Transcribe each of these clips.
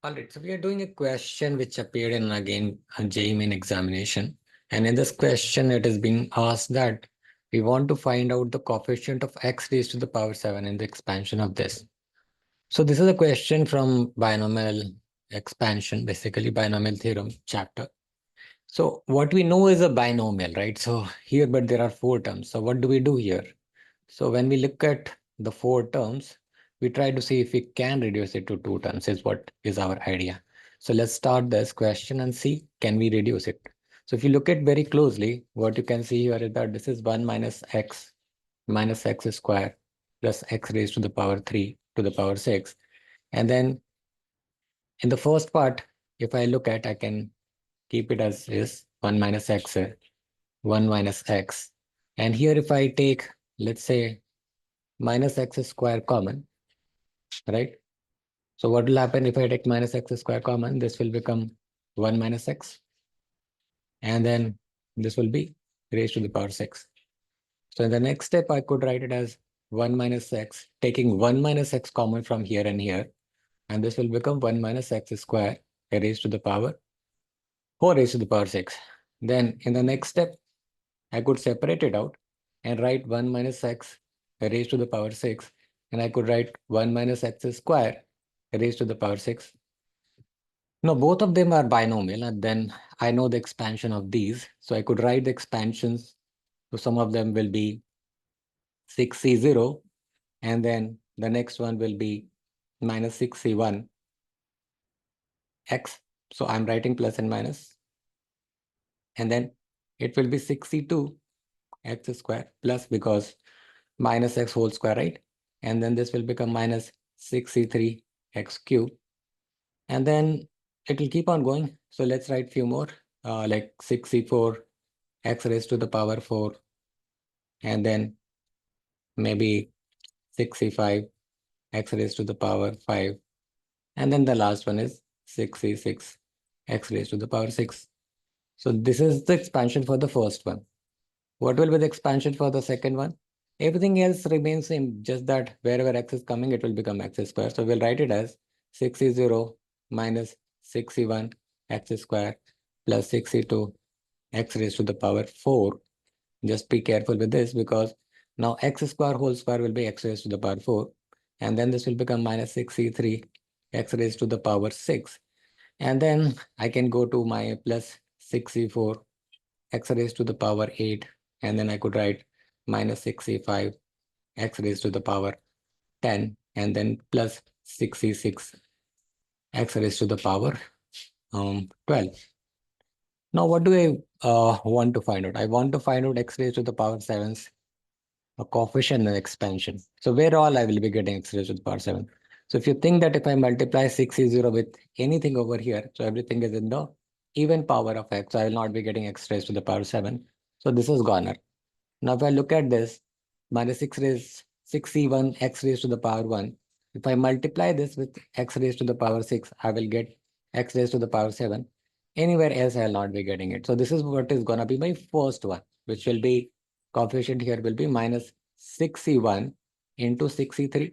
All right, so we are doing a question which appeared in again a JEE Main examination. And in this question, it is being asked that we want to find out the coefficient of x raised to the power 7 in the expansion of this. So this is a question from binomial expansion, basically binomial theorem chapter. So what we know is a binomial, right? So here, but there are four terms. So what do we do here? So when we look at the four terms, we try to see if we can reduce it to two terms is what is our idea. So let's start this question and see, can we reduce it? So if you look at very closely, what you can see here is that this is 1 minus x square plus x raised to the power 3 to the power 6. And then in the first part, if I look at, I can keep it as is 1 minus x, 1 minus x. And here if I take, let's say, minus x square common, right? So what will happen if I take minus x square common? This will become 1 minus x. And then this will be raised to the power 6. So in the next step, I could write it as 1 minus x, taking 1 minus x common from here and here. And this will become 1 minus x square raised to the power 4 raised to the power 6. Then in the next step, I could separate it out and write 1 minus x raised to the power 6. And I could write 1 minus x square raised to the power 6. No, both of them are binomial, and then I know the expansion of these. So I could write the expansions. So some of them will be 6c0, and then the next one will be minus 6c1 x. So I'm writing plus and minus. And then it will be 6c2 x square plus, because minus x whole square, right? And then this will become minus 6c3 x cube. And then it will keep on going. So let's write few more, like 6c4 x raised to the power 4, and then maybe 6c5 x raised to the power 5, and then the last one is 6c6 x raised to the power 6. So this is the expansion for the first one. What will be the expansion for the second one? Everything else remains same, just that wherever x is coming, it will become x square. So we'll write it as 6c0 minus 6c1 x square plus 6c2 x raised to the power 4. Just be careful with this, because now x square whole square will be x raised to the power 4. And then this will become minus 6c3 x raised to the power 6. And then I can go to my plus 6c4 x raised to the power 8. And then I could write minus 6c5 x raised to the power 10. And then plus 6c6 x raised to the power 12. Now what do I want to find out? I want to find out x raised to the power 7's a coefficient and expansion. So where all I will be getting x raised to the power 7. So if you think that if I multiply 6c0 with anything over here, so everything is in the even power of x, so I will not be getting x raised to the power 7. So this is gone. Now if I look at this, minus 6c1 x raised to the power 1. If I multiply this with x raised to the power 6, I will get x raised to the power 7. Anywhere else, I will not be getting it. So this is what is going to be my first one, which will be coefficient here will be minus 6c1 into 6c3.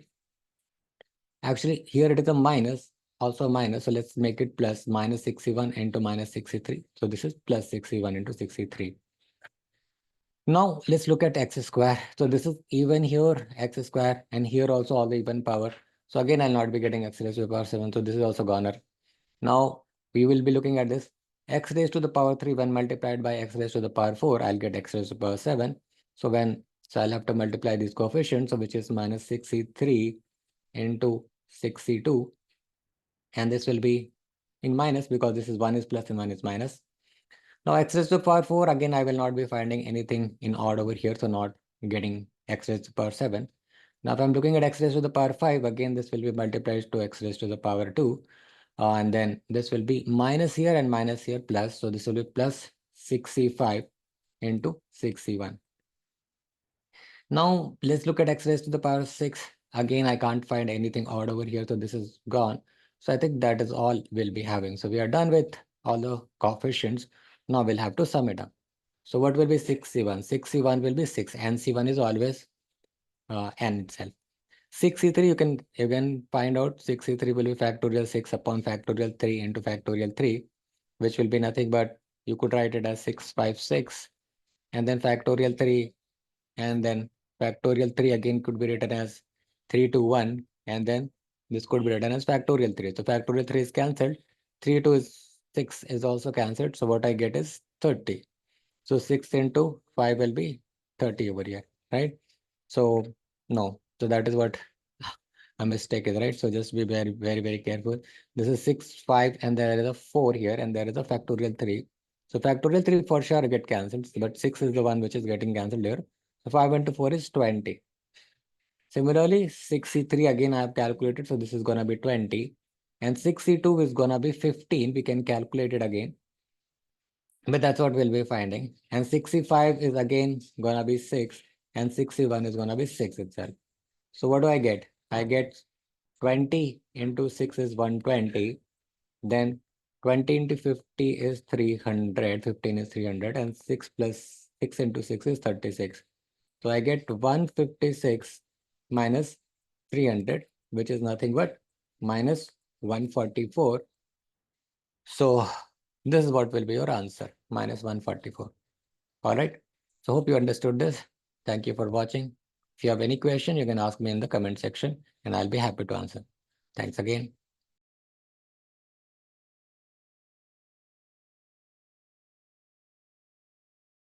Actually, here it is a minus, also minus. So let's make it plus, minus 6c1 into minus 6c3. So this is plus 6c1 into 6c3. Now let's look at x square. So this is even here, x square, and here also all the even power. So again, I'll not be getting x raised to the power 7. So this is also gone. Now we will be looking at this. X raised to the power 3 when multiplied by x raised to the power 4, I'll get x raised to the power 7. So I'll have to multiply these coefficients, so which is minus 6c3 into 6c2. And this will be in minus, because this is 1 is plus and 1 is minus. Now x raised to the power 4, again, I will not be finding anything in odd over here, so not getting x raised to the power 7. Now if I'm looking at x raised to the power 5, again, this will be multiplied to x raised to the power 2. And then this will be minus here and minus here plus. So this will be plus 6c5 into 6c1. Now let's look at x raised to the power 6. Again, I can't find anything odd over here, so this is gone. So I think that is all we'll be having. So we are done with all the coefficients. Now we'll have to sum it up. So what will be 6c1? 6c1 will be 6, and c1 is always n itself. 6c3 you can find out 6c3 will be factorial 6 upon factorial 3 into factorial 3, which will be nothing but you could write it as 656 and then factorial 3, and then factorial 3 again could be written as 3 to 1, and then this could be written as factorial 3. So factorial 3 is cancelled. 3 to 6 is also cancelled. So what I get is 30. So 6 into 5 will be 30 over here, right? So no, so that is what a mistake is, right? So just be very, very, very careful. This is 6, 5, and there is a 4 here, and there is a factorial 3. So factorial 3 for sure get cancelled, but 6 is the one which is getting cancelled here. So 5 into 4 is 20. Similarly, 6c3 again I have calculated, so this is gonna be 20. And 6c2 is gonna be 15. We can calculate it again. But that's what we'll be finding. And 6c5 is again gonna be 6, and 6c1 is gonna be 6 itself. So what do I get? I get 20 into 6 is 120. Then 20 into 50 is 300. 15 is 300. And 6 plus 6 into 6 is 36. So I get 156 minus 300, which is nothing but minus 144. So this is what will be your answer, minus 144. All right. So hope you understood this. Thank you for watching. If you have any question, you can ask me in the comment section and I'll be happy to answer. Thanks again.